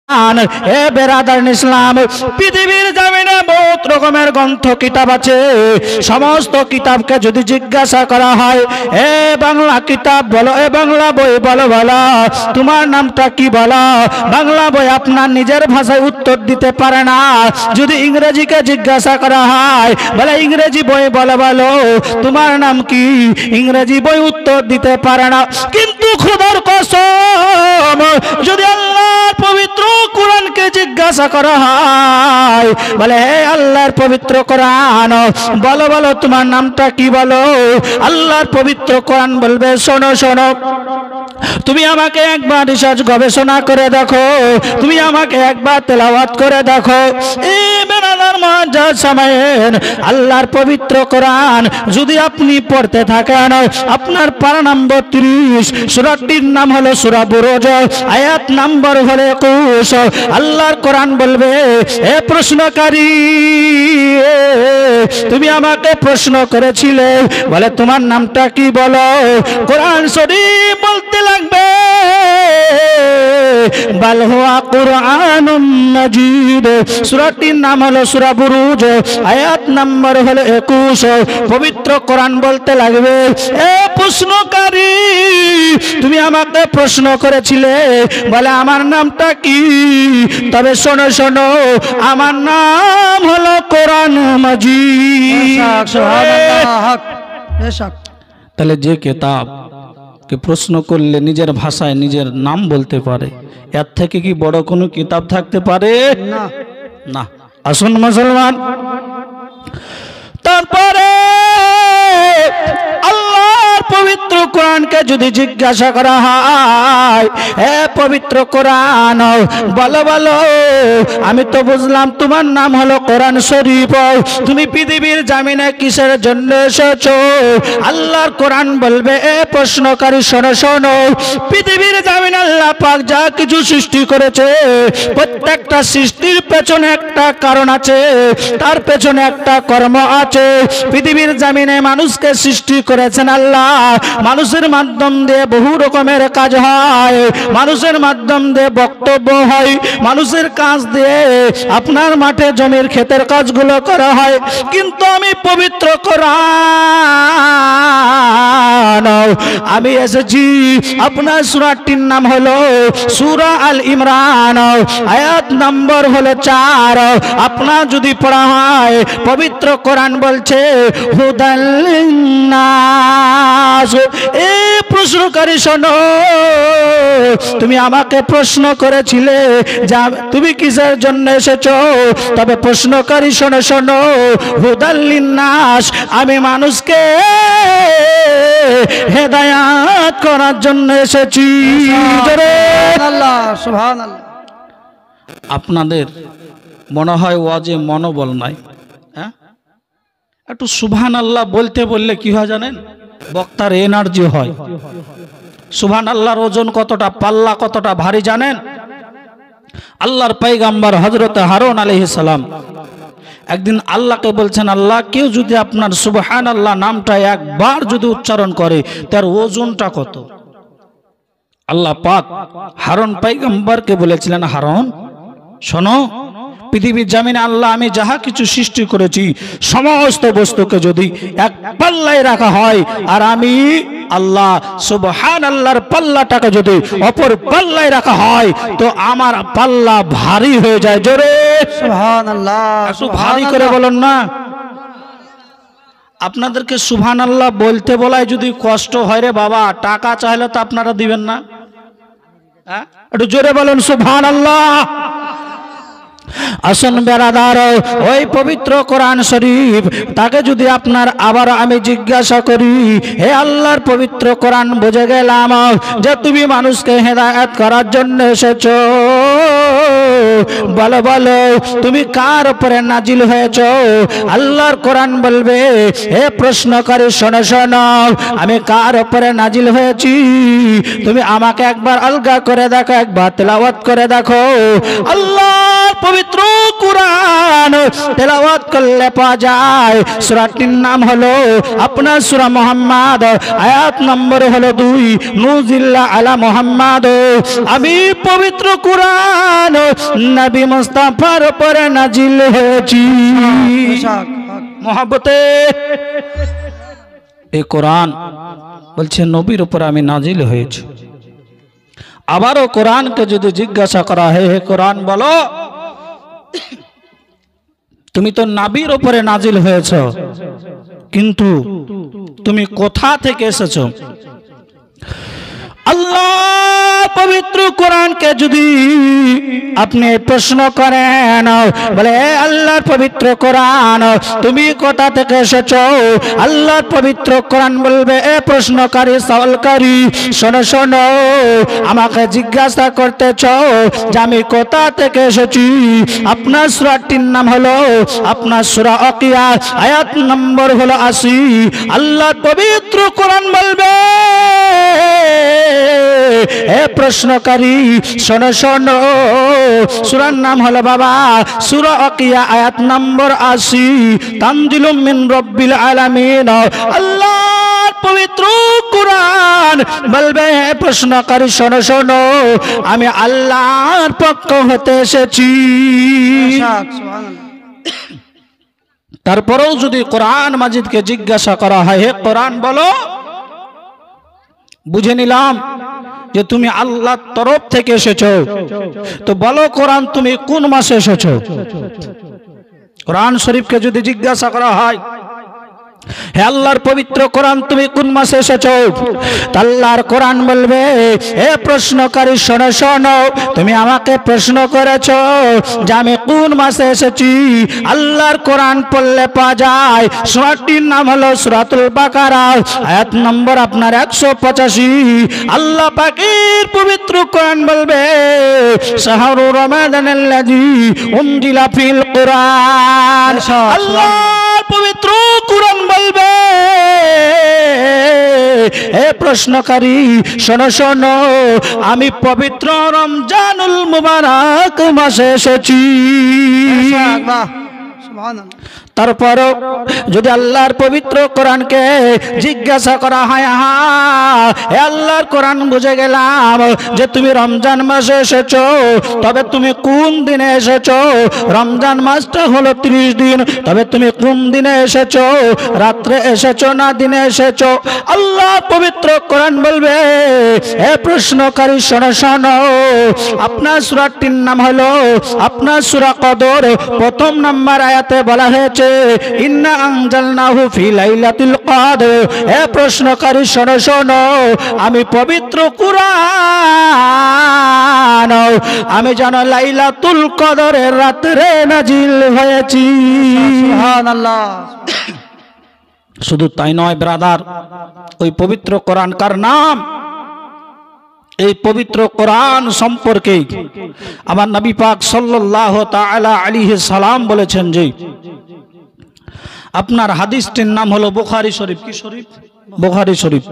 হে বেরাদার ইসলাম, পৃথিবীর জমিনে বহুত রকমের গ্রন্থ কিতাব আছে। সমস্ত কিতাবকে যদি জিজ্ঞাসা করা হয়, এ বাংলা কিতাব বলো, এ বাংলা বই বলো, বলো তোমার নামটা কি, বলো। বাংলা বই আপনার নিজের ভাষায় উত্তর দিতে পারে না। যদি ইংরেজিকে জিজ্ঞাসা করা হয়, বলে ইংরেজি বই বলো, বলো তোমার নাম কি, ইংরেজি বই উত্তর দিতে পারে না। কিন্তু খোদার কসম, যদি আল্লাহর পবিত্র কোরআনকে জিজ্ঞাসা করা হয়, বলে হে আল্লাহর পবিত্র কোরআন বলো, বলো তোমার নামটা কি, বলো। আল্লাহর পবিত্র কোরআন বলবে, শোনো শোনো, তুমি আমাকে একবার রিসার্চ গবেষণা করে দেখো, তুমি আমাকে একবার তেলাওয়াত করে দেখো। আল্লাহর পবিত্র কোরআন যদি আপনি পড়তে থাকেন, আপনার পারা নম্বর 30, সূরাটির নাম হলো সূরা বুরুজ, আয়াত নাম্বার হলো 21। আল্লাহর কোরআন বলবে, হে প্রশ্নকারী, তুমি আমাকে প্রশ্ন করেছিলে, বলে তোমার নামটা কি, বলো। কোরআন শরীফ বলতে লাগবে, বাল হুয়া কুরআনুম মাজিদ, সূরাটির নাম হলো সূরা বুরুজ, আয়াত নাম্বার হলো 21। পবিত্র কোরআন বলতে লাগবে, এ প্রশ্নকারী, তুমি আমাকে প্রশ্ন করেছিলে, বলে আমার নামটা কি, তবে শোনো শোনো, আমার নাম হলো কোরআন মাজিদ। তাহলে যে কিতাব কে প্রশ্ন করলে নিজের ভাষায় নিজের নাম বলতে পারে, এর থেকে কি বড় কোনো কিতাব থাকতে পারে? না না। আসুন মুসলমান, তারপরে আল্লাহর পবিত্র কোরআনকে যদি জিজ্ঞাসা করা হয়, হে পবিত্র কোরআন বলো, বলো আমি তো বুঝলাম তোমার নাম হলো কোরআন শরীফ, তুমি পৃথিবীর জামিনে কিসের জন্য এসেছো? আল্লাহর কোরআন বলবে, এ প্রশ্নকারী শোনো শোনো, পৃথিবীর জামিনে আল্লাহ পাক যা কিছু সৃষ্টি করেছে, প্রত্যেকটা সৃষ্টির পেছনে একটা কারণ আছে, তার পেছনে একটা কর্ম আছে। পৃথিবীর জামিনে মানুষকে সৃষ্টি করেছেন আল্লাহ, মানুষের মাধ্যম দিয়ে বহু রকমের কাজ হয়, মানুষের মাধ্যম দিয়ে বক্তব্য হয়, মানুষের কাজ দিয়ে আপনার মাঠে জমির ক্ষেতের কাজগুলো করা হয়। কিন্তু আমি পবিত্র কোরআন আমি এসেছি, আপনার সূরাটির নাম হলো সূরা আল ইমরান, আয়াত নম্বর হলো 4। আপনার যদি পড়া হয়, পবিত্র কোরআন বলছে হুদাল লিন্নাস। এ প্রশ্নকারী শোনো, তুমি আমাকে প্রশ্ন করেছিলে যে তুমি কিসের জন্য এসেছো, তবে প্রশ্নকারী শোনো শোনো, হুদাল লিন্নাস, আমি মানুষকে হেদায়াত করার জন্য এসেছি। সুবহানাল্লাহ সুবহানাল্লাহ। আপনাদের মনে হয় ওয়াজে মনোবল নাই, হ্যাঁ? একটু সুবহানাল্লাহ বলতে বললে কি হয় জানেন, বক্তার এনার্জি হয়। সুবহানাল্লাহর ওজন কতটা, পাল্লা কতটা ভারী জানেন? আল্লাহর পয়গম্বর হযরত হারুন আলাইহিস সালাম একদিন আল্লাহকে বলছেন, আল্লাহ কেউ যদি আপনার সুবহানাল্লাহ নামটা একবার যদি উচ্চারণ করে, তার ওজনটা কত? আল্লাহ পাক হারুন পয়গম্বরকে বলেছিলেন, হারুন শোনো, পৃথিবীর জামিনে আল্লাহ আমি যাহা কিছু সৃষ্টি করেছি, সমস্ত বস্তুকে যদি এক পাল্লায় রাখা হয়, আর আমি আল্লাহ সুবহানাল্লাহর পাল্লাটাকে যদি অপর পাল্লায় রাখা হয়, তো আমার পাল্লা ভারী হয়ে যায়। জোরে সুবহানাল্লাহ, একটু ভারী করে বলুন না। আপনাদেরকে সুবহানাল্লাহ বলতে বলায় যদি কষ্ট হয় রে বাবা, টাকা চাইলে তো আপনারা দিবেন না, হ্যাঁ? একটু জোরে বলুন সুবহানাল্লাহ। আসুন বেরাদার, ওই পবিত্র কোরআন শরীফ তাকে যদি আপনার আবার আমি জিজ্ঞাসা করি, হে আল্লাহর পবিত্র কোরআন বুঝে গেলাম যে তুমি মানুষকে হেদায়েত করার জন্য এসেছো, বলো বলো তুমি কার উপরে নাজিল হয়েছো? আল্লাহর কোরআন বলবে, হে প্রশ্নকারী শোনো শোনো, আমি কার উপরে নাজিল হয়েছি, তুমি আমাকে একবার আলগা করে দেখো, একবার তেলাওয়াত করে দেখো। আল্লাহর পবিত্র কুরআন তেলাওয়াত করলে পাওয়া যায়। সূরাটির নাম হলো আপনার সূরা মুহাম্মদ, আয়াত নম্বর হলো 2, নুজিল্লা আলা মুহাম্মদ। আমি পবিত্র কুরআন নবী মুস্তাফার উপরে নাজিল হয়েছি মহব্বতে। এই কোরআন বলছে নবীর উপর আমি নাজিল হয়েছি। আবারও কোরআনকে যদি জিজ্ঞাসা করা হয়, হে কোরআন বলো তুমি তো নবীর উপরে নাজিল হয়েছ, কিন্তু তুমি কোথা থেকে এসেছো? আল্লাহ পবিত্র কোরআনকে যদি আপনি প্রশ্ন করেন, বলে আল্লাহর পবিত্র কোরআন তুমি কোথা থেকে এসেছো? আল্লাহর পবিত্র কোরআন বলবে, এ প্রশ্নকারী সওয়ালকারী শোনো শোনো, আমাকে জিজ্ঞাসা করতেছ যে আমি কোথা থেকে এসেছি। আপনার সূরাটির নাম হলো আপনার সূরা ওয়াকিয়া, আয়াত নম্বর হলো 80। আল্লাহর পবিত্র কোরআন বলবে, এ প্রশ্নকারী শোনো শোনো, সূরার নাম হলো বাবা সূরা ওয়াকিয়া, আয়াত নম্বর 80। তানজিলুম মিন রাব্বিল আলামিন। আল্লাহর পবিত্র কোরআন বলবে, হে প্রশ্নকারী শোনো শোনো, আমি আল্লাহর পক্ষ হতে এসেছি। তারপরেও যদি কোরআন মাজিদকে জিজ্ঞাসা করা হয়, হে কোরআন বলো, বুঝে নিলাম যে তুমি আল্লাহর তরফ থেকে এসেছো, তো বলো কোরআন তুমি কোন মাসে এসেছো? কোরআন শরীফকে যদি জিজ্ঞাসা করা হয়, হে আল্লাহর পবিত্র কোরআন তুমি কোন মাসে এসেছো? আল্লাহর কোরআন বলবে, হে প্রশ্নকারী শোনো শোনো, তুমি আমাকে প্রশ্ন করেছো যে আমি কোন মাসে এসেছি। আল্লাহর কোরআন পড়লে পাওয়া যায়, সূরাটির নাম হলো সূরাতুল বাকারা, আয়াত নম্বর আপনার 185। আল্লাহ পাকের পবিত্র কোরআন বলবে, শাহরু রমাদানাল্লাযী উনজিলা ফিল কুরআন। আল্লাহ পবিত্র কোরআন বলবে, হে প্রশ্নকারী শোনো শোনো, আমি পবিত্র রমজানুল মুবারক মাসে এসেছি। তারপরও যদি আল্লাহর পবিত্র কোরআনকে জিজ্ঞাসা করা হয়, হে আল্লাহর কোরআন বুঝে গেলাম যে তুমি রমজান মাসে এসেছো, তবে তুমি কোন দিনে এসেছো? রমজান মাসটা হলো 30 দিন, তবে তুমি কোন দিনে এসেছো? রাত্রে এসেছো না দিনে এসেছো? আল্লাহ পবিত্র কোরআন বলবে, হে প্রশ্নকারী শোনো শোনো, আপনার সূরাটির নাম হলো আপনার সূরা কদর, প্রথম নাম্বার আয়াতে বলা হয়েছে, ইন্না আনজালনাহু ফি লাইলাতুল কদর। হে প্রশ্নকারী শোনো শোনো, আমি পবিত্র কুরআন আমি যেন লাইলাতুল কদরের রাতে নাজিল হয়েছি। সুবহানাল্লাহ। শুধু তাই নয় ব্রাদার, ওই পবিত্র কোরআন কার নাম? এই পবিত্র কোরআন সম্পর্কে আমার নবী পাক সাল্লাল্লাহু তাআলা আলাইহি সাল্লাম বলেছেন যে আপনার হাদিসটির নাম হলো বুখারী শরীফ। কি শরীফ? বুখারী শরীফ।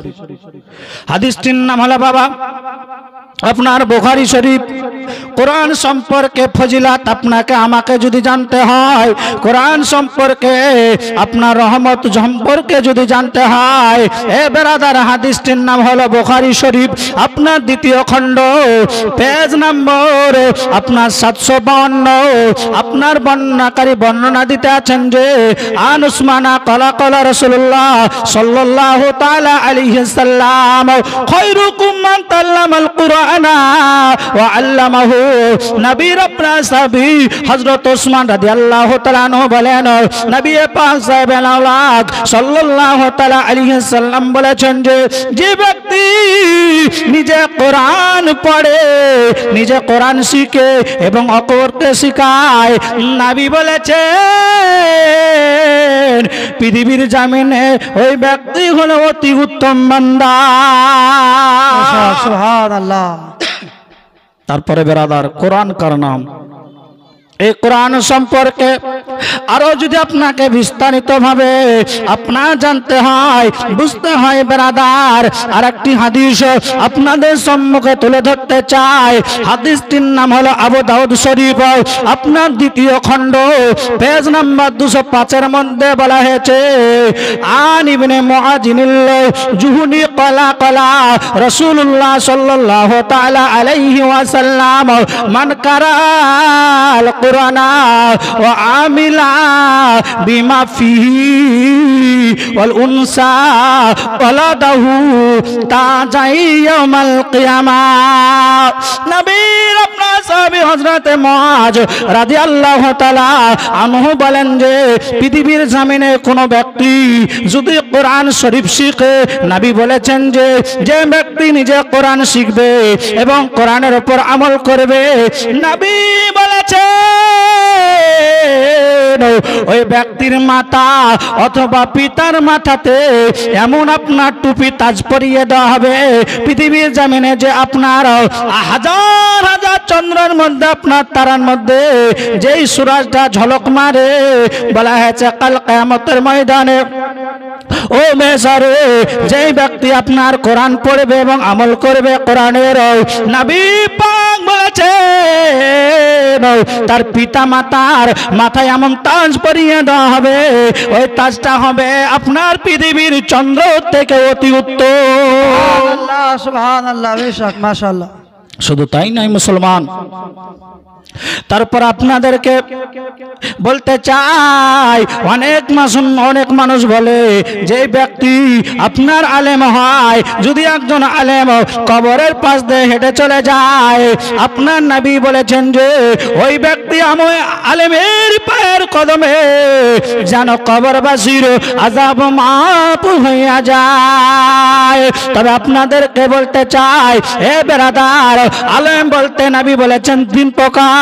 হাদিসটির নাম হলো বাবা আপনার বুখারী শরীফ। কোরআন সম্পর্কে ফজিলত আপনাকে আমাকে যদি জানতে হয়, কোরআন সম্পর্কে আপনার রহমত সম্পর্কে যদি জানতে হয়, এ বেরাদার হাদিসটির নাম হলো বুখারী শরীফ। আপনার দ্বিতীয় খণ্ড, পেজ নম্বর আপনার 752। আপনার বর্ণনাকারী বর্ণনা দিতে আছেন যে আন উসমানা ক্বালা ক্বালা রাসূলুল্লাহ সাল্লাল্লাহু তাআলা আলাইহি সাল্লাম খায়রুকুম মান তাআল্লামাল কুরআনা ওয়া আল্লামাহু। নবীর আপনার সাহাবী হযরত ওসমান রাদিয়াল্লাহু তাআলা আনহু বলেন, নবী পাক সাহেব সাল্লাল্লাহু তাআলা আলাইহি সাল্লাম বলেছেন যে ব্যক্তি নিজে কোরআন পড়ে, নিজে কোরআন শিখে এবং অপরকে শিখায়, নবী বলেছেন পৃথিবীর জমিনে ওই ব্যক্তি হলো অতি উত্তম বান্দা। সুবহানাল্লাহ। তারপরে বেরাদার কোরআন কার নাম? এই কোরআন সম্পর্কে আরো যদি আপনাকে বিস্তারিতভাবে আপনার জানতে হয়, বুঝতে হয় ব্রাদার, আর একটি হাদিস আপনাদের সম্মুখে তুলে ধরতে চাই। হাদিসটির নাম হলো আবু দাউদ শরীফ, আপনার দ্বিতীয় খণ্ড, পেজ নাম্বার 205-এর মধ্যে বলা হয়েছে, আন ইবনে মুআজিনিল জুহনি ক্বালা ক্বালা রাসূলুল্লাহ সাল্লাল্লাহু তাআলা আলাইহি ওয়াসাল্লাম মান কারাল কুরআনা ওয়া আমিলা বিমা ফিহি ওয়াল উনসা ওয়ালাদাহু তাজাই ইয়াউমাল কিয়ামাহ। নবীর আপনার সাহাবী হযরতে মুআজ রাদিয়াল্লাহু তাআলা আনহু বলেন যে পৃথিবীর জমিনে কোন ব্যক্তি যদি কোরআন শরীফ শিখে, নবী বলেছেন যে যে ব্যক্তি নিজে কোরআন শিখবে এবং কোরআনের উপর আমল করবে, নবী বলেছেন ওই ব্যক্তির মাতা অথবা পিতার মাথাতে এমন আপনার টুপি তাজ পরিয়ে দেওয়া হবে, পৃথিবীর জমিনে যে আপনার হাজার হাজার চন্দ্রের মধ্যে আপনার তারার মধ্যে যেই সূরজটা ঝলক মারে, বলা হয়েছে কাল কিয়ামতের ময়দানে ও মেসারে যেই ব্যক্তি আপনার কোরআন পড়বে এবং আমল করবে কোরআনের, নবী পাক বলেছেন তার পিতা মাতার মাথায় এমন তাজ পরিয়ে দেওয়া হবে, ওই তাজটা হবে আপনার পৃথিবীর চন্দ্র থেকে অতি উত্তম। আল্লাহ সুবহানাল্লাহ, বেশক মাশাআল্লাহ। শুধু তাই নয় মুসলমান, তারপর আপনাদেরকে বলতে চাই, অনেক মানুষ বলে যে ব্যক্তি আপনার আলেম হয়, যদি একজন আলেম কবরের পাশ দিয়ে হেঁটে চলে যায়, আপনার নবী বলেছেন যে ওই ব্যক্তি আলেমের পায়ের কদমে যেন কবরবাসীর আযাব মাফ হইয়া যায়। তবে আপনাদেরকে বলতে চাই, হে বেরাদার, আলেম বলতে নবী বলেছেন তিন প্রকার।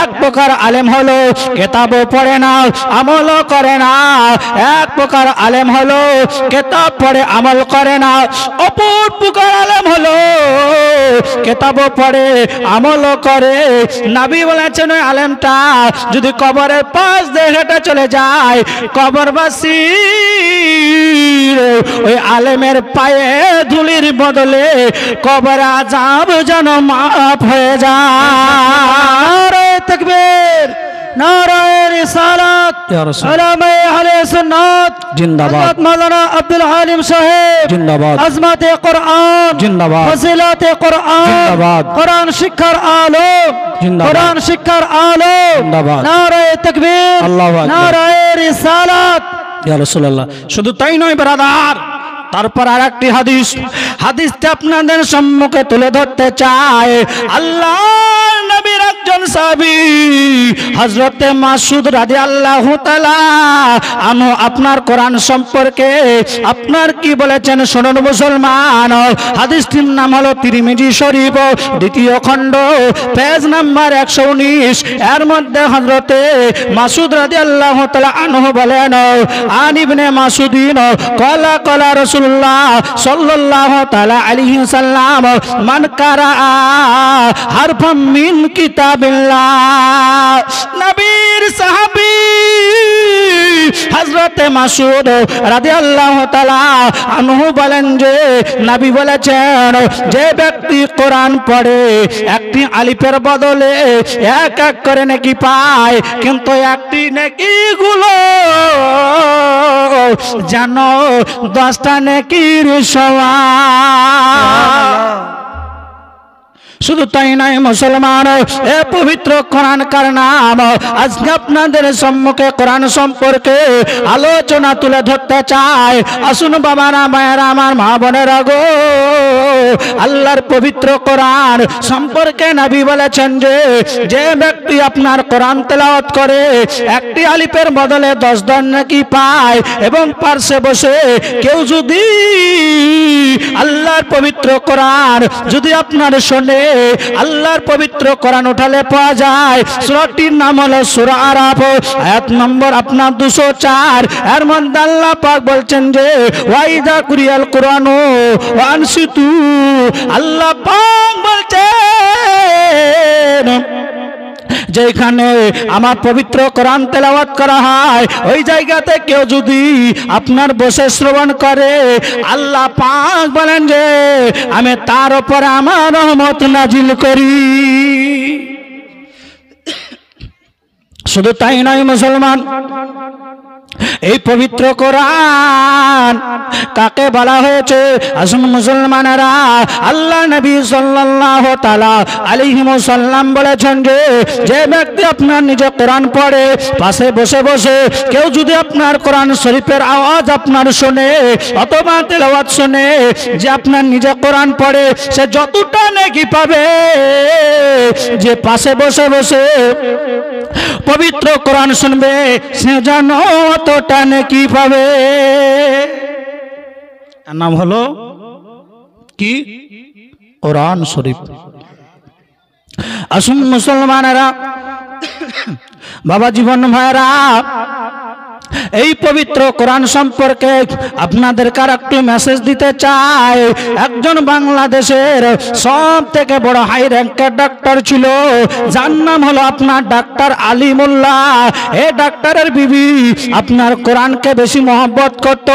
এক প্রকার আলেম হলো কিতাবও পড়ে না, আমলও করে না। এক প্রকার আলেম হলো কিতাব পড়ে আমল করে না। অপর প্রকার আলেম হলো কিতাবও পড়ে আমলও করে। নবী বলেছেন ওই আলেমটা যদি কবরের পাশ দিয়ে হেঁটে চলে যায়, কবরবাসী ওই আলেমের পায়ে ধুলির বদলে কবর আযাব যেন মাফ হয়ে যায়। নারে তাকবীর, নারে রিসালাত, আলামে আহলে সুন্নাত জিন্দাবাদ। মাওলানা আব্দুল হালিম সাহেব জিন্দাবাদ। আজমাতে কোরআন জিন্দাবাদ। ফজিলাতে কোরআন জিন্দাবাদ। কোরআন শিক্ষার আলো, জিন্দাবাদ। কোরআন শিক্ষার আলো, জিন্দাবাদ। নারে তাকবীর, আল্লাহু আকবার, নারে রিসালাত। ইয়া রাসূলুল্লাহ। শুধু তাই নয় ব্রাদার, তারপর আর একটি হাদিসটা আপনাদের সম্মুখে তুলে ধরতে চাই। আল্লাহ নবীর একজন সাহাবী হযরতে মাসউদ রাদিয়াল্লাহু তাআলা আনহু আপনার কোরআন সম্পর্কে আপনার কি বলেছেন শুনুন মুসলমান। হাদিসটির নাম হলো তিরমিজি শরীফ, দ্বিতীয় খণ্ড, পেজ নাম্বার 119। এর মধ্যে হযরতে মাসউদ রাদিয়াল্লাহু তাআলা আনহু বলেন, আন ইবনে মাসউদিন ক্বালা ক্বালা রাসূলুল্লাহ সাল্লাল্লাহু তাআলা আলাইহি ওয়াসাল্লাম মান কারা হারফাম মিন কিতাবিল্লাহ। নবীর সাহাবী হযরতে মাসউদ রাদিয়াল্লাহু তাআলা আনহু বলেন যে নবী বলেছেন যে ব্যক্তি কোরআন পড়ে একটি আলিফের বদলে এক এক করে নেকি পায়, কিন্তু একটি নেকিগুলো যেন 10টা নেকির সমান। শুধু তাই নয় মুসলমান, এ পবিত্র কোরআন কার নাম। আজকে আপনাদের সম্মুখে কোরআন সম্পর্কে আলোচনা তুলে ধরতে চাই। আসুন বাবারা, মায়েরা, আমার মা বোনেরা গো, আল্লাহর পবিত্র কোরআন সম্পর্কে নবী বলেছেন যে যে ব্যক্তি আপনার কোরআন তেলাওয়াত করে একটি আলিফের বদলে 10 নেকি পায়, এবং পার্শ্বে বসে কেউ যদি আল্লাহর পবিত্র কোরআন যদি আপনার শোনে, আল্লাহর পবিত্র কোরআন উঠালে পাওয়া যায়। সূরাটির নাম হলো সূরা আরাফ, আয়াত নম্বর আপনার 204। এর মধ্যে আল্লাহ পাক বলছেন যে ওয়াইদা কুরিয়াল কুরআনু ওয়ানসিতু। আল্লাহ পাক বলছেন যেখানে আমার পবিত্র কোরআন তেলাওয়াত করা হয়, ওই জায়গাতে কেউ যদি আপনার বসে শ্রবণ করে, আল্লাহ পাক বলেন যে আমি তার উপর আমার রহমত নাজিল করি। শুধু তাই নয় মুসলমান, এই পবিত্র কোরআন কাকে বলা হয়েছে? আসুন মুসলমানেরা, আল্লাহ নবী সাল্লাল্লাহু তাআলা আলাইহি ওয়াসাল্লাম বলেছেন যে যে ব্যক্তি আপনার নিজে কোরআন পড়ে, পাশে বসে বসে কেউ যদি আপনার কোরআন শরীফের আওয়াজ আপনার শুনে অথবা তেলাওয়াত শুনে, যে আপনার নিজে কোরআন পড়ে, সে যতটা নেকি পাবে যে পাশে বসে বসে পবিত্র কোরআন শুনবে, সে জানো অতটা নেকি পাবে। এর নাম হলো কি? কোরআন শরীফ। আসুন মুসলমানেরা, বাবা জীবন ভাইরা, এই পবিত্র কোরআন সম্পর্কে আপনাদেরকে একটু মেসেজ দিতে চাই। একজন বাংলাদেশের সব থেকে বড় হাই র্যাঙ্কের ডাক্তার ছিল, যার নাম হলো আপনার ডাক্তার আলিমুল্লাহ। এই ডাক্তারের বিবি আপনার কোরআনকে বেশি মহব্বত করত,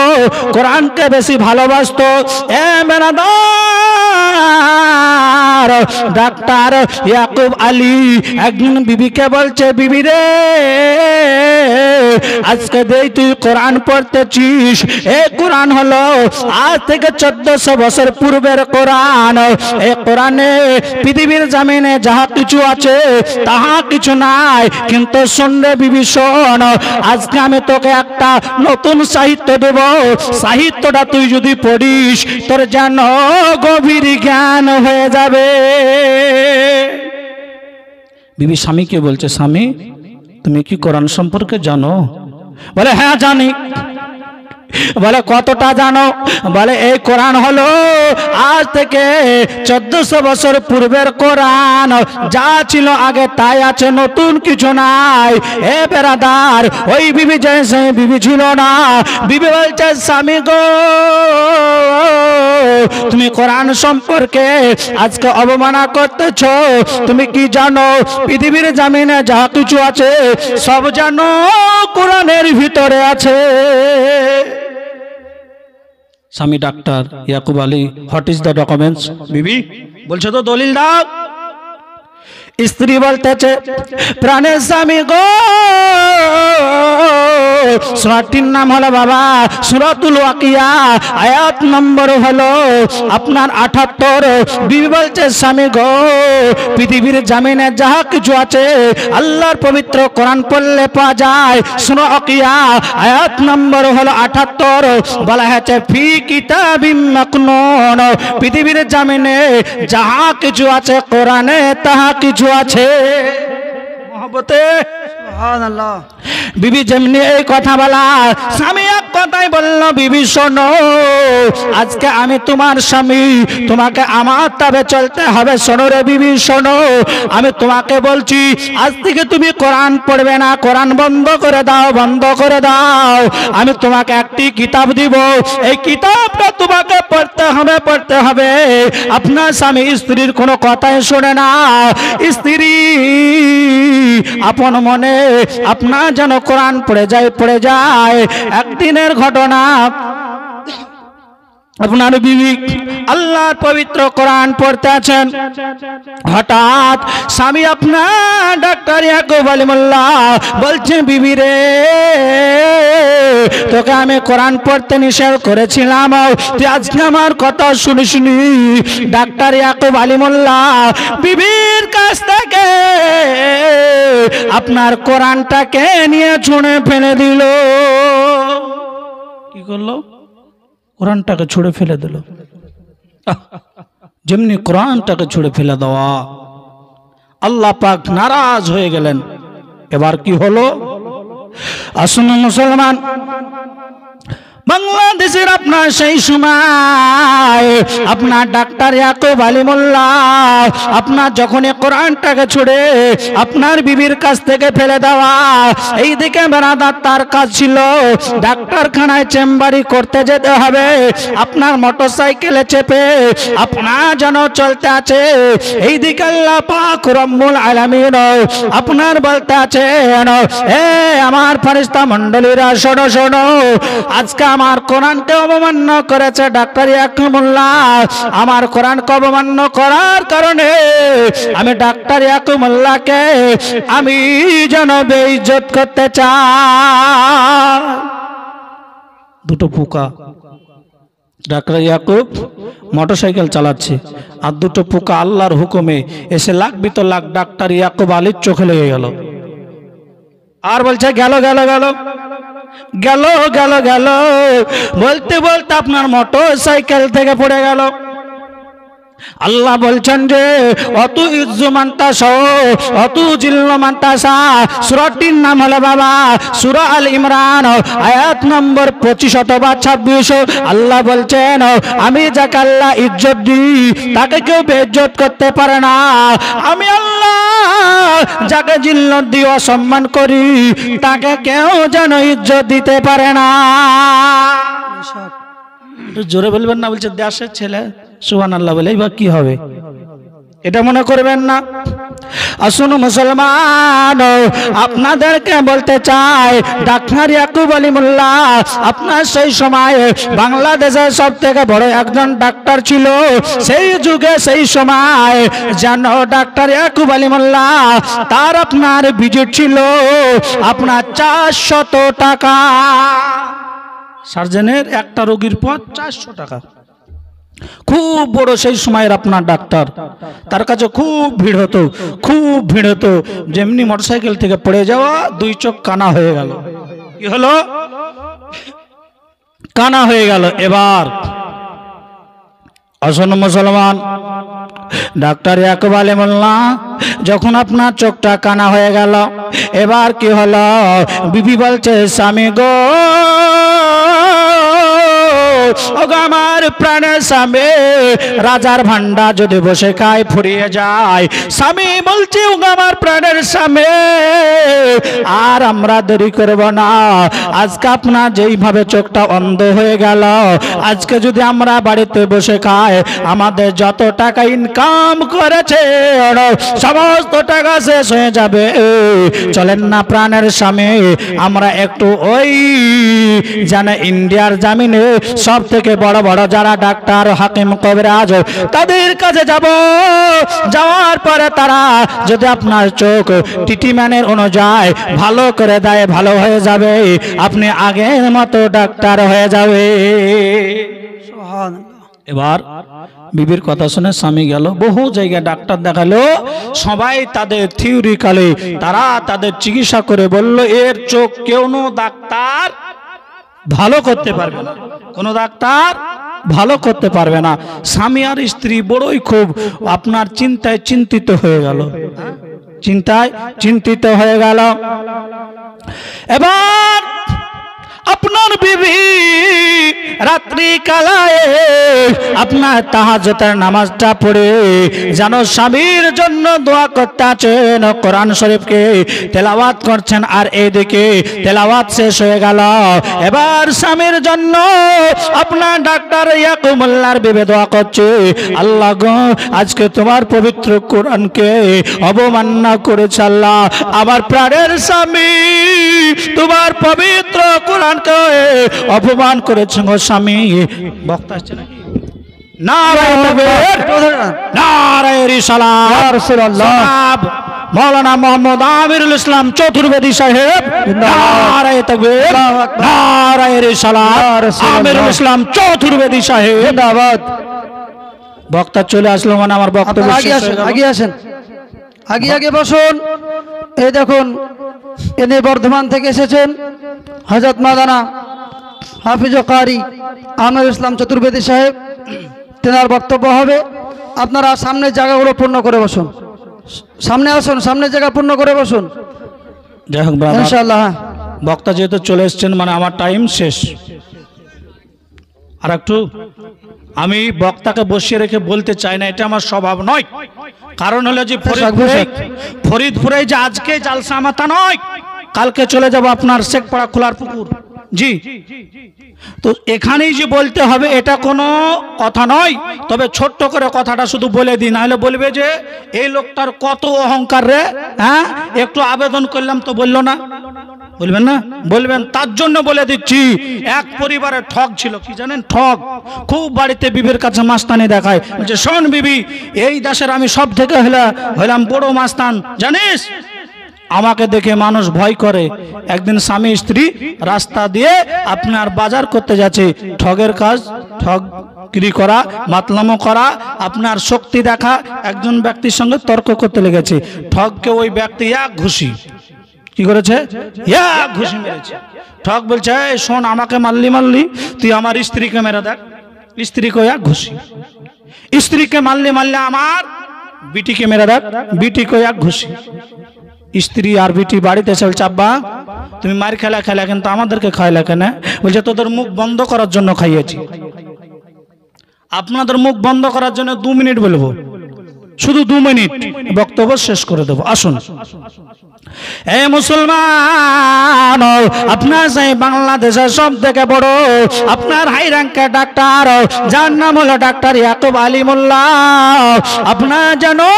কোরআনকে বেশি ভালোবাসতো। ডাক্তার ইয়াকুব আলী একদিন বিবিকে বলছে, বিবি রে, আজকে দেই তুই কোরআন পড়তেছিস, এই কোরআন হলো আজ থেকে 1400 বছর পূর্বের কোরআন। এই কোরআনে পৃথিবীর জমিনে যাহা কিছু আছে তাহা কিছু নাই, কিন্তু শুনলে বিবি শোন, আজকে আমি তোকে একটা নতুন সাহিত্য দেব, সাহিত্যটা তুই যদি পড়িস তোর যেন গভীর জ্ঞান হয়ে যাবে। বিবি স্বামীকে বলছে, স্বামী তুমি কি কোরআন সম্পর্কে জানো? বলে হ্যাঁ জানি। বলে কতটা জানো? বলে এই কোরআন হলো আজ থেকে 1400 বছর পূর্বের কোরআন, যা ছিল আগে তাই আছে, নতুন কিছু নাই। এ বেরাদার, ওই বিবি যে সেই বিবি ছিল না। বিবি বলছে, স্বামী গো, তুমি কোরআন সম্পর্কে আজকে অবমাননা করতেছ। তুমি কি জানো পৃথিবীর জমিনে যা কিছু আছে সব জানো কোরআনের ভিতরে আছে। স্বামী doctor Yakub Ali, what is the documents? বিবি বলছে তো দলিল দাও। স্ত্রী বলতেছে, প্রাণের স্বামী গো, সূরাটির নাম হলো বাবা সূরাতুল ওয়াকিয়া, আয়াত নম্বর হলো আপনার 78। বিবি বলছে, স্বামী গো, পৃথিবীর জমিনে যাহা কিছু আছে আল্লাহর পবিত্র কোরআন পড়লে পাওয়া যায়। সূরা ওয়াকিয়া আয়াত নম্বর হলো 78, বলা হয়েছে ফি কিতাবিম মাকনুন, পৃথিবীর জমিনে যাহা কিছু আছে কোরআনে তাহা কিছু আছে। মহব্বতে সুবহানাল্লাহ। বিবি যেমনি এই কথা বলা, স্বামী এক কথাই বলল, বিবি শোনো, আজকে আমি তোমার স্বামী, তোমাকে আমার তবে চলতে হবে। শোনো রে বিবি শোনো, আমি তোমাকে বলছি আজ থেকে তুমি কোরআন পড়বে না, কোরআন বন্ধ করে দাও, বন্ধ করে দাও। আমি তোমাকে একটি কিতাব দিব, এই কিতাবটা তোমাকে পড়তে হবে, পড়তে হবে। আপনার স্বামী স্ত্রীর কোনো কথাই শোনে না, স্ত্রী আপন মনে আপনার যেন কোরআন পড়ে যায়। একদিনের ঘটনা, আপনার বিবি আল্লাহর পবিত্র কোরআন পড়তে আছেন, হঠাৎ স্বামী আপনার ডাক্তার ইয়াকুব আলিমুল্লাহ বলছে, বিবি রে, তোকে আমি কোরআন পড়তে নিষেধ করেছিলাম, তুই আজকে আমার কথা শুনিসনি। ডাক্তার ইয়াকুব আলিমুল্লাহ বিবির কাছ থেকে আপনার কোরআনটাকে নিয়ে ছুঁড়ে ফেলে দিল। কি করলো? কোরআনটাকে ছুঁড়ে ফেলে দিল। যেমনি কোরআনটাকে ছুঁড়ে ফেলে দেওয়া, আল্লাহ পাক নারাজ হয়ে গেলেন। এবার কি হলো? আসুন মুসলমান, বাংলাদেশের আপনার সেই সময় আপনার ডাক্তার ইয়াকুব আলী মোল্লা আপনার যখন কোরআনটাকে ছুড়ে আপনার বিবির কাছ থেকে ফেলে দেওয়া, এইদিকে বেড়াদার তার কাজ ছিল ডাক্তারখানায় চেম্বারি করতে যেতে হবে, আপনার মোটরসাইকেলে চেপে আপনার যেন চলতে আছে, এইদিকে আল্লাহ পাক রব্বুল আলামিন আপনার বলতে আছে, এ আমার ফেরেশতা মণ্ডলীরা শোনো শোনো, আজকে আমার কোরআনকে অবমান্য করেছে ডাক্তার ইয়াকুব মোল্লা, আমার কোরআনকে অবমান্য করার কারণে আমি ডাক্তার ইয়াকুব মোল্লাকে আমি যেন বেইজ্জত করতে চাই। দুটো পোকা, ডাক্তার ইয়াকুব মোটরসাইকেল চালাচ্ছে আর দুটো পোকা আল্লাহর হুকুমে এসে লাখ বিত লাখ ডাক্তার ইয়াকুব আলীর চোখে লেগে গেল। আর বলছে গেল গেল গেল গেল গেল গেল বলতে বলতে আপনার মোটরসাইকেল থেকে পড়ে গেল। আল্লাহ বলছেন যে অতু ইজ্জু মান্তাসা অতু জিল্লু মান্তাসা, সূরাটির নাম হলো বাবা সূরা আল ইমরান, আয়াত নম্বর 25 অথবা 26। আল্লাহ বলছেন আমি যাকে আল্লাহ ইজ্জত দিই তাকে কেউ বেইজ্জত করতে পারে না, আমি আল্লাহ যাকে জিল্লত দিয়ে অসম্মান করি তাকে কেউ যেন ইজ্জত দিতে পারে না। জোরে বলবেন না, বলছে দেশের ছেলে সুবহানাল্লাহ বলে বা কি হবে, এটা মনে করবেন না। আসুন মুসলমান, আপনাদেরকে বলতে চাই ডাক্তার ইয়াকুব আলী মোল্লা আপনার সেই সময় বাংলাদেশের সব থেকে বড় একজন ডাক্তার ছিল। সেই যুগে সেই সময় যেন ডাক্তার ইয়াকুব আলী মোল্লা তার আপনার ভিজিট ছিল আপনার 400 টাকা, সার্জেনের একটা রোগীর পর 400 টাকা। খুব বড় সেই সময়ের আপনার ডাক্তার, তার কাছে খুব ভিড় হতো, খুব ভিড় হতো। যেমনি মোটরসাইকেল থেকে পড়ে যাওয়া, দুই চোখ কানা হয়ে গেল। কি হলো? কানা হয়ে গেল। এবার আসুন মুসলমান, ডাক্তার ইয়াকুব আলী মোল্লা যখন আপনার চোখটা কানা হয়ে গেল, এবার কি হলো? বিবি বলছে স্বামী গো, আমার প্রাণের স্বামী, রাজার ভান্ডার যদি বসে খায় ফুরিয়ে যায়। স্বামী বলছে আমার প্রাণের স্বামী, আর আমরা দেরি করব না, আজকে আপনার যেইভাবে চোখটা অন্ধ হয়ে গেল, আজকে যদি আমরা বাড়িতে বসে খাই আমাদের যত টাকা ইনকাম করেছে সমস্ত টাকা শেষ হয়ে যাবে। চলেন না প্রাণের স্বামী, আমরা একটু ওই জানে ইন্ডিয়ার জামিনে সব থেকে বড় বড় যারা ডাক্তার হাকিম কবিরাজ তাদের কাছে যাব, যাওয়ার পরে তারা যদি আপনার চোখ ট্রিটমেন্টের অনুযায়ী ভালো করে দেয়, ভালো হয়ে যাবে, আপনি আগের মতো ডাক্তার হয়ে যাবে। এবার বিবির কথা শুনে স্বামী গেল, বহু জায়গায় ডাক্তার দেখালো, সবাই তাদের থিওরিক্যালি তারা তাদের চিকিৎসা করে বলল এর চোখ কোনো ডাক্তার ভালো করতে পারবে না, কোনো ডাক্তার ভালো করতে পারবে না। স্বামী আর স্ত্রী বড়ই খুব আপনার চিন্তায় চিন্তিত হয়ে গেল, চিন্তায় চিন্তিত হয়ে গেল। এবার আপনার বিবি রাত্রি কালায় আপনার তাহাজ্জুদের নামাজটা পড়ে যেন স্বামীর জন্য দোয়া করতে আছেন, কোরআন শরীফকে তেলাওয়াত করছেন, আর এইদিকে তেলাওয়াত শেষ হয়ে গেল। এবার স্বামীর জন্য আপনার ডাক্তার ইয়াকুব মোল্লার বিবি দোয়া করছে, আল্লাহ গো আজকে তোমার পবিত্র কোরআনকে অবমাননা করেছে, আল্লাহ আমার প্রাণের স্বামী তোমার পবিত্র কোরআনকে অপমান করেছে গো স্বামী। বক্তা আসছে নাকি? নারায়ে তাকবীর, নারায়ে রিসালাত, ইয়া রাসূলুল্লাহ মৌলানা মোহাম্মদ আমিরুল ইসলাম চতুর্বেদী সাহেব, নারায়ে তাকবীর, নারায়ে রিসালাত, আমিরুল ইসলাম চতুর্বেদী সাহেব জিন্দাবাদ। বক্তা চলে আসলো মানে আমার বক্তব্য শেষ হয়ে গেল। আগে আসেন, আগে আগে বসুন। এই দেখুন এনে বর্ধমান থেকে এসেছেন হযরত মাওলানা হাফিজ ও কারি আমিরুল ইসলাম চতুর্বেদী সাহেব, তেনার বক্তব্য হবে। আপনারা সামনের জায়গাগুলো পূর্ণ করে বসুন, সামনে আসুন, সামনের জায়গা পূর্ণ করে বসুন যাই হোক ইনশাআল্লাহ। বক্তা যেহেতু চলে এসছেন মানে আমার টাইম শেষ, আর একটু আমি বক্তাকে বসিয়ে রেখে বলতে চাই না, এটা আমার স্বভাব নয়। কারণ হলো যে ফরিদপুরে যে আজকে জালসা আমার তা নয়, কালকে চলে যাব আপনার শেখপাড়া খোলার পুকুর। জি, তো এখানেই যে বলতে হবে এটা কোনো কথা নয়। তবে ছোট্ট করে কথাটা শুধু বলে দিই, না হলে বলবে যে এই লোকটার কত অহংকার রে। হ্যাঁ, একটু আবেদন করলাম তো বললো না, বলবেন না? বলবেন। তার জন্য বলে দিচ্ছি, এক পরিবারের ঠক ছিল, কি জানেন? ঠক খুব বাড়িতে বিবির কাছে মাস্তানি দেখায়, বলছে শোন বিবি, এই দেশের আমি সব থেকে হলাম বড় মাস্তান, জানিস? আমাকে দেখে মানুষ ভয় করে। একদিন স্বামী স্ত্রী রাস্তা দিয়ে আপনার বাজার করতে যাচ্ছে, ঠগের কাজ, ঠগগিরি করা, মাতলামো করা, আপনার শক্তি দেখা, একজন ব্যক্তির সঙ্গে তর্ক করতে লেগেছে। ঠগকে ওই ব্যক্তি এক ঘুষি কি করেছে, এক ঘুষি মেরেছে। ঠগ বলছে এই শোন, আমাকে মারলি, তুই আমার স্ত্রীকে মেরে দেখ। স্ত্রীকে এক ঘুষি। স্ত্রীকে মারলি আমার বিটিকে মেরে দেখ, বিটিকে এক ঘুষি। স্ত্রী আর বিটি বাড়িতে এসে বলছে আব্বা তুমি মার খেলা কিন্তু আমাদেরকে খাইলা কেন? বলছে তোদের মুখ বন্ধ করার জন্য খাইয়েছি। আপনাদের মুখ বন্ধ করার জন্য 2 মিনিট বলবো, শুধু 2 মিনিট বক্তব্য শেষ করে দেবো। আসুন এ মুসলমান, আপনার সেই বাংলাদেশের সব থেকে বড় আপনার হাই র্যাঙ্কের ডাক্তার, যার নাম হলো ডাক্তার ইয়াকুব আলী মোল্লা। আপনার জানো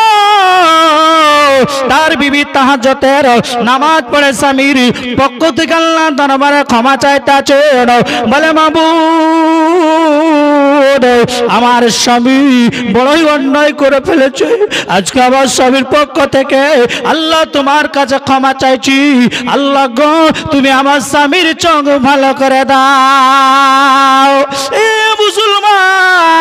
তার বিবি তাহাজ্জুদের নামাজ পড়ে স্বামীর পক্ষ থেকে আল্লাহ দরবারে ক্ষমা চাইতেছে, বলে মাবুদ আমার স্বামী বড়ই অন্যায় করে ফেলেছে, আজকে আমার স্বামীর পক্ষ থেকে আল্লাহ তোমার কাছে ক্ষমা চাইছি। আল্লাহ গো তুমি আমার স্বামীর চোখ ভালো করে দাও। এ মুসলমান,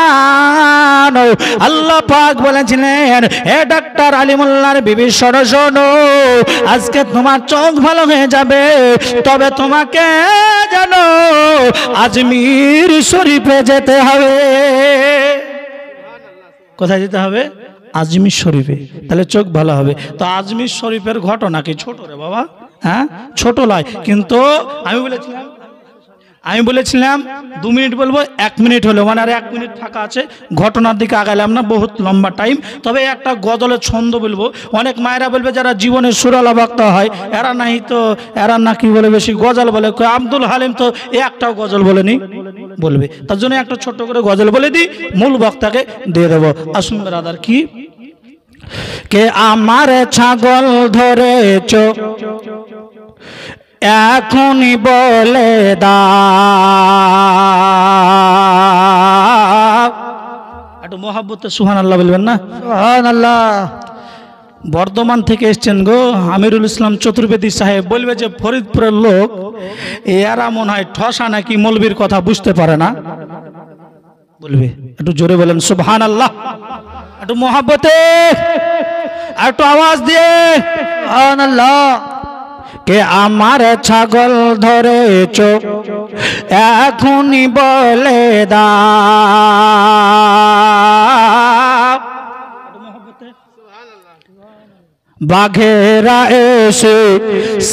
আল্লাহ পাক বলেছিলেন হে ডাক্তার আলী মোল্লার বিবি শোনো, আজকে তোমার চোখ ভালো হয়ে যাবে, তবে তোমাকে জানো আজমির শরীফে যেতে হবে। কোথায় যেতে হবে? আজমির শরীফে, তাহলে চোখ ভালো হবে। তো আজমির শরীফের ঘটনা কি ছোট রে বাবা? হ্যাঁ, ছোট নয়, কিন্তু আমি বলেছিলাম 2 মিনিট বলবো, 1 মিনিট হলো, মানে আর 1 মিনিট ফাঁকা আছে। ঘটনার দিকে আগাইলাম না, বহুত লম্বা টাইম। তবে একটা গজলের ছন্দ বলবো। অনেক মায়েরা বলবে যারা জীবনে সুরালা বক্তা হয় এরা নাকি বলে বেশি গজল বলে। আব্দুল হালিম তো একটাও গজল বলেনি, বলবে। তার জন্য একটা ছোট্ট করে গজল বলে দিই, মূল বক্তাকে দিয়ে দেবো। আসুন ব্রাদার, কি কে আমার ছাগল ধরেছ এখনই বলে দাও। একটু মোহাব্বতে সুবহানাল্লাহ বলবেন না? সুবহানাল্লাহ। বর্ধমান থেকে এসছেন গো আমিরুল ইসলাম চতুর্বেদী সাহেব। বলবে যে ফরিদপুরের লোক এরা মনে হয় ঠসা নাকি মৌলবীর কথা বুঝতে পারে না, বলবে। একটু জোরে বলেন সুবহানাল্লাহ, একটু মোহাব্বতে, একটু আওয়াজ দিয়ে সুবহানাল্লাহ। কে আমার ছাগল ধরেছ এখনই বলে দাও। বাঘেরা এসে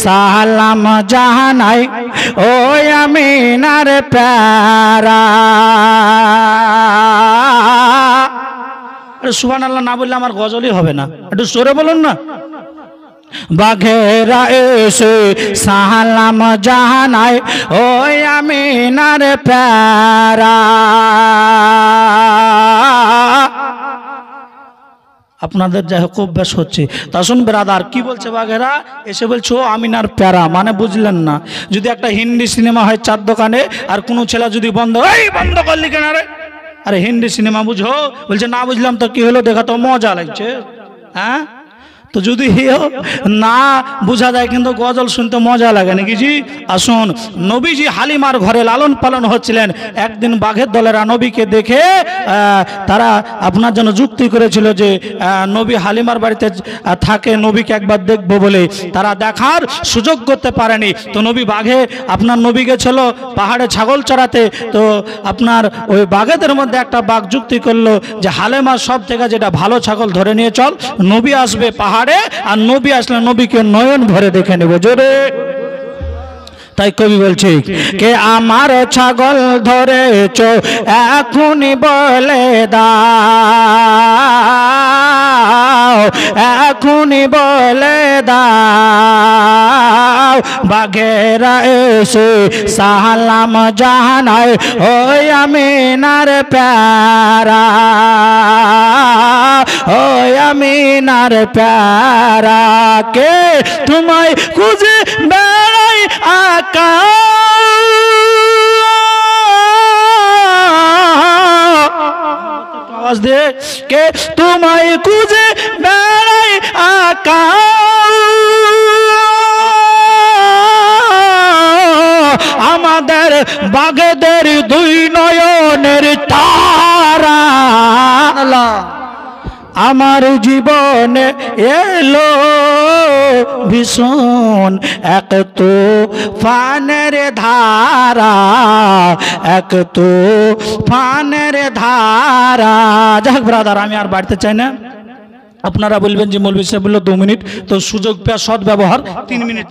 সালাম জাহানাই ও আমিনার প্যারা। সুবহানাল্লাহ না বললে আমার গজলই হবে না, একটু জোরে বলুন না। বাঘেরা এসে সালাম জাহানাই ও আমিনার প্যারা। আপনাদের যাই হোক অভ্যাস হচ্ছে। তা শুন ব্রাদার, কি বলছে বাঘেরা এসে বলছে ও আমিনার প্যারা, মানে বুঝলেন না? যদি একটা হিন্দি সিনেমা হয় 4 দোকানে, আর কোনো ছেলে যদি বন্ধ করলি কেন রে? আরে হিন্দি সিনেমা বুঝো? বলছে না বুঝলাম তো কি হলো, দেখা তো মজা লাগছে। হ্যাঁ, তো যদি না বোঝা যায় কিন্তু গজল শুনতে মজা লাগে নাকি জি? আসুন, নবীজি হালিমার ঘরে লালন পালন হচ্ছিলেন। একদিন বাঘের দলেরা নবীকে দেখে তারা আপনার জন্য যুক্তি করেছিল যে নবী হালিমার বাড়িতে থাকে, নবীকে একবার দেখবো বলে। তারা দেখার সুযোগ করতে পারেনি। তো আপনার নবী গেছিল পাহাড়ে ছাগল চড়াতে। তো আপনার ওই বাঘেদের মধ্যে একটা বাঘ যুক্তি করলো যে হালিমার সব থেকে যেটা ভালো ছাগল ধরে নিয়ে চল, নবী আসবে পাহাড়ে, আর নবী আসলে নবীকে নয়ন ভরে দেখে নেব। জোরে তাই কবি বলছে কে আমার ছাগল ধরেছ এখনই বলে দাও, এখনই বলে দাও, বাঘেরা এসে সালাম জানায় ওই আমিনার প্যারা, ওই আমিনার প্যারা। কে তোমায় খুঁজে বেড়াই আকা, আওয়াজ দে, কে তোমায় খুঁজে বেড়াই আকা, আমাদের বাঘেদের দুই নয়নের তারা। আমার জীবনে এলো ভীষণ এক তো ফানের ধারা, এক তো ফানের ধারা। যাক ব্রাদার, আমি আর বাড়তে চাই না। আপনারা বলবেন যে মৌলভী সাহেব বললো 2 মিনিট, তো সুযোগ পেয়ে সৎ ব্যবহার 3 মিনিট।